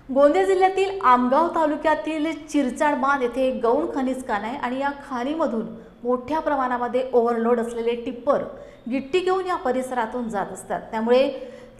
गोंदिया जिल्ह्यातील आमगाव तालुक्यातील चिरचाड बांध येथे गौण खनिज खाण आहे आणि या खाणीमधून मोठ्या प्रमाणामध्ये ओव्हरलोड असलेले टिप्पर गिट्टी घेऊन या परिसरातून जात असतात। त्यामुळे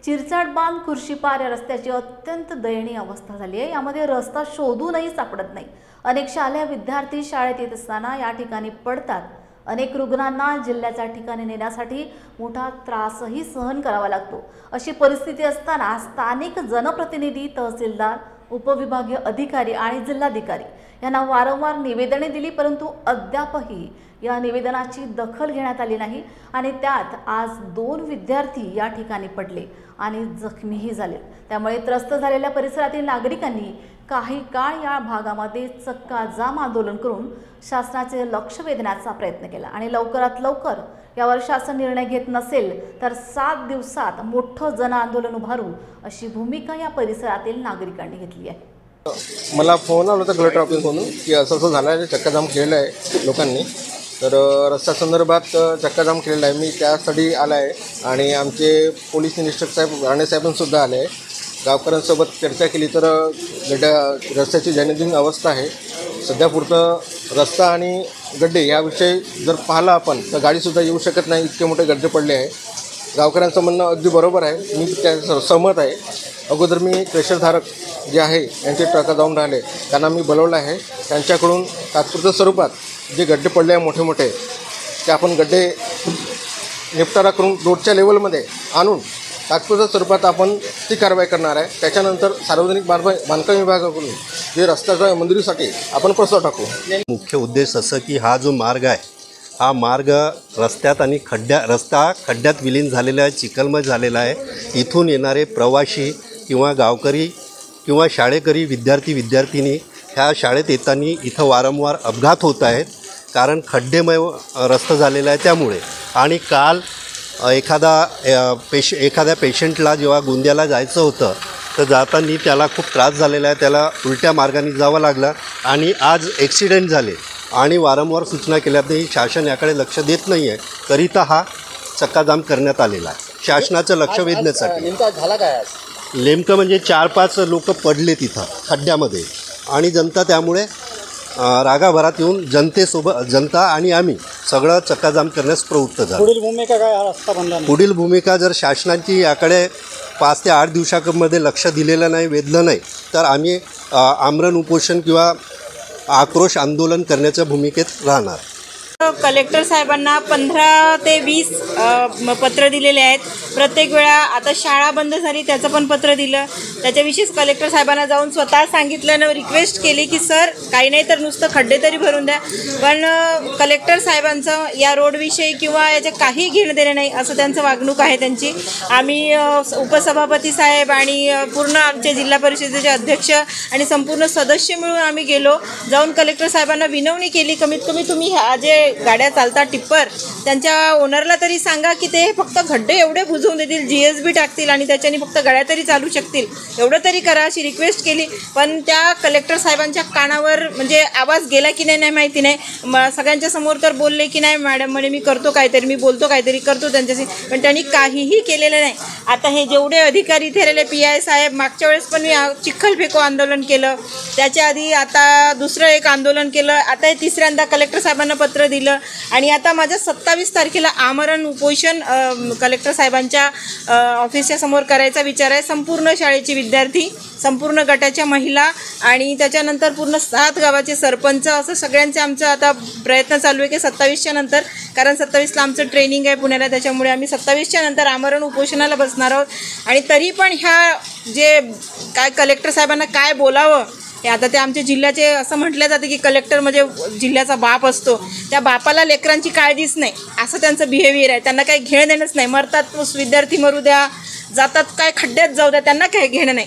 चिरचाड बांध खुर्शीपार या रस्त्याची अत्यंत दयनीय अवस्था झाली आहे। यामध्ये रस्ता शोधूनही सापडत नाही। अनेक शालेय विद्यार्थी शाळेत येत असताना या ठिकाणी पडतात। अनेक रुग्णांना जिल्ह्याच्या ठिकाणी नेण्यासाठी मोठा त्रासही सहन करावा लागतो। अशी परिस्थिती असताना स्थानिक जनप्रतिनिधी, तहसीलदार, उपविभागीय अधिकारी आणि जिल्हाधिकारी यांना वारंवार निवेदने दिली, परंतु अद्यापही या निवेदनाची दखल घेण्यात आली नाही आणि त्यात आज 2 विद्यार्थी या ठिकाणी पडले आणि जखमीही झाले। त्यामुळे त्रस्त झालेल्या परिसरातील नागरिकांनी काही काळ या भागामध्ये चक्का जाम आंदोलन करून शासनाचे लक्ष वेधण्याचा प्रयत्न केला आणि लवकरात लवकर यावर शासन निर्णय घेत नसेल तर 7 दिवसात मोठं जन आंदोलन उभारू अशी भूमिका या परिसरातील नागरिकांनी घेतली आहे। मला फोन आला होता कलेक्टर ऑफिसमधून की असं झालं आहे, चक्काजाम केलेलं आहे लोकांनी। तर रस्त्या संदर्भात चक्काजाम केलेला आहे। मी त्यासाठी आला आहे आणि आमचे पोलीस निरीक्षक साहेब राणे साहेबांसुद्धा आले आहे। गावकऱ्यांसोबत चर्चा केली तर रस्त्याची दैनंदिन अवस्था आहे। सध्यापुरतं रस्ता आणि गड्डे याविषयी जर पाहिलं आपण तर गाडीसुद्धा येऊ शकत नाही, इतके मोठे गड्डे पडले आहे। गावकऱ्यांचं म्हणणं अगदी बरोबर आहे, मी त्या सहमत आहे। अगोदर मी क्रेशरधारक जे आहे यांचे ट्रका जाऊन राहिले, त्यांना मी बोलवलं आहे। त्यांच्याकडून तात्पुरत्या स्वरूपात जे गड्डे पडले आहे मोठे मोठे, ते आपण गड्डे निपटारा करून रोडच्या लेवलमध्ये आणून तात्पुरत्या स्वरूपात आपण ती कारवाई करणार आहे। त्याच्यानंतर सार्वजनिक बांधकाम विभागाकडून जे रस्त्याच्या मंजुरीसाठी आपण प्रस्ताव टाकू। मुख्य उद्देश असं की हा जो मार्ग आहे, हा मार्ग रस्त्यात आणि रस्ता खड्ड्यात विलीन झालेला आहे, चिखलमय झालेला आहे। इथून येणारे प्रवासी किंवा गावकरी किंवा शाळेकरी विद्यार्थी-विद्यार्थिनी ह्या शाळेत येताना इथं वारंवार अपघात होत आहेत, कारण खड्डेमय रस्ता झालेला आहे त्यामुळे। आणि काल एखाद्या पेशंटला जेव्हा गोंदियाला जायचं होतं तर जाताना त्याला खूप त्रास झालेला आहे, त्याला उलट्या मार्गाने जावं लागलं आणि आज ॲक्सिडेंट झाले आणि वारंवार सूचना केल्या तरी शासन याकडे लक्ष देत नाही आहे, करिता हा चक्काजाम करण्यात आलेला आहे शासनाचं लक्ष वेधण्यासाठी। नेमका झाला काय आज? नेमकं म्हणजे 4-5 लोक पडले तिथं खड्ड्यामध्ये आणि जनता त्यामुळे रागाभरात येऊन जनता आणि आम्ही सगळं चक्काजाम करण्यास प्रवृत्त झालो। पुढील भूमिका काय रस्ता बनला? पुढील भूमिका जर शासनाची याकडे 5 ते 8 दिवसामध्ये लक्ष दिलेलं नाही, वेधलं नाही तर आम्ही आमरण उपोषण किंवा आक्रोश आंदोलन करण्याच्या भूमिकेत राहणार। कलेक्टर साहेबांना 15 ते 20 पत्र दिलेले आहेत। प्रत्येक वेळा आता शाळा बंद झाली त्याचं पण पत्र दिलं, त्याच्याविषयीच कलेक्टर साहेबांना जाऊन स्वतः सांगितल्यानं रिक्वेस्ट केली की सर काही नाही तर नुसतं खड्डे तरी भरून द्या। पण कलेक्टर साहेबांचं या रोडविषयी किंवा याचे काही घेणं देणं नाही असं त्यांचं वागणूक आहे त्यांची। आम्ही उपसभापती साहेब आणि पूर्ण आमचे जिल्हा परिषदेचे अध्यक्ष आणि संपूर्ण सदस्य मिळून आम्ही गेलो, जाऊन कलेक्टर साहेबांना विनवणी केली, कमीत कमी तुम्ही ह्या जे गाड्या चालतात टिप्पर त्यांच्या ओनरला तरी सांगा की ते फक्त खड्डे एवढे बुजवून देतील, GSB टाकतील आणि त्याच्याने फक्त गाड्या तरी चालू शकतील, एवढं तरी करा अशी रिक्वेस्ट केली। पण त्या कलेक्टर साहेबांच्या कानावर म्हणजे आवाज गेला की नाही माहिती नाही। सगळ्यांच्या समोर तर बोलले की नाही मॅडम म्हणे मी करतो काहीतरी, मी बोलतो काहीतरी करतो त्यांच्याशी, पण त्यांनी काहीही केलेलं नाही। आता हे जेवढे अधिकारी इथे राहिले PI साहेब, मागच्या वेळेस पण मी चिखल फेको आंदोलन केलं, त्याच्या आधी आता दुसरं एक आंदोलन केलं, आता हे तिसऱ्यांदा कलेक्टर साहेबांना पत्र दिलं आणि आता माझ्या 27 तारखेला आमरण उपोषण कलेक्टर साहेबांच्या ऑफिसच्या समोर करायचा विचार आहे। संपूर्ण शाळेचे विद्यार्थी, संपूर्ण गटाच्या महिला आणि त्याच्यानंतर पूर्ण 7 गावाचे सरपंच, असं सगळ्यांचे आमचं आता प्रयत्न चालू आहे की 27च्या नंतर, कारण 27ला आमचं ट्रेनिंग आहे पुण्याला, त्याच्यामुळे आम्ही 27च्या नंतर आमरण उपोषणाला बसणार आहोत। आणि तरी पण ह्या जे काय कलेक्टर साहेबांना काय बोलावं हे आता ते आमच्या जिल्ह्याचे असं म्हटलं जातं की कलेक्टर म्हणजे जिल्ह्याचा बाप असतो, त्या बापाला लेकरांची काळजीच नाही असं त्यांचं बिहेवियर आहे। त्यांना काही घेणं देणंच नाही, मरतात विद्यार्थी मरू द्या, जातात काय खड्ड्यात जाऊ द्या, त्यांना काही घेणं नाही।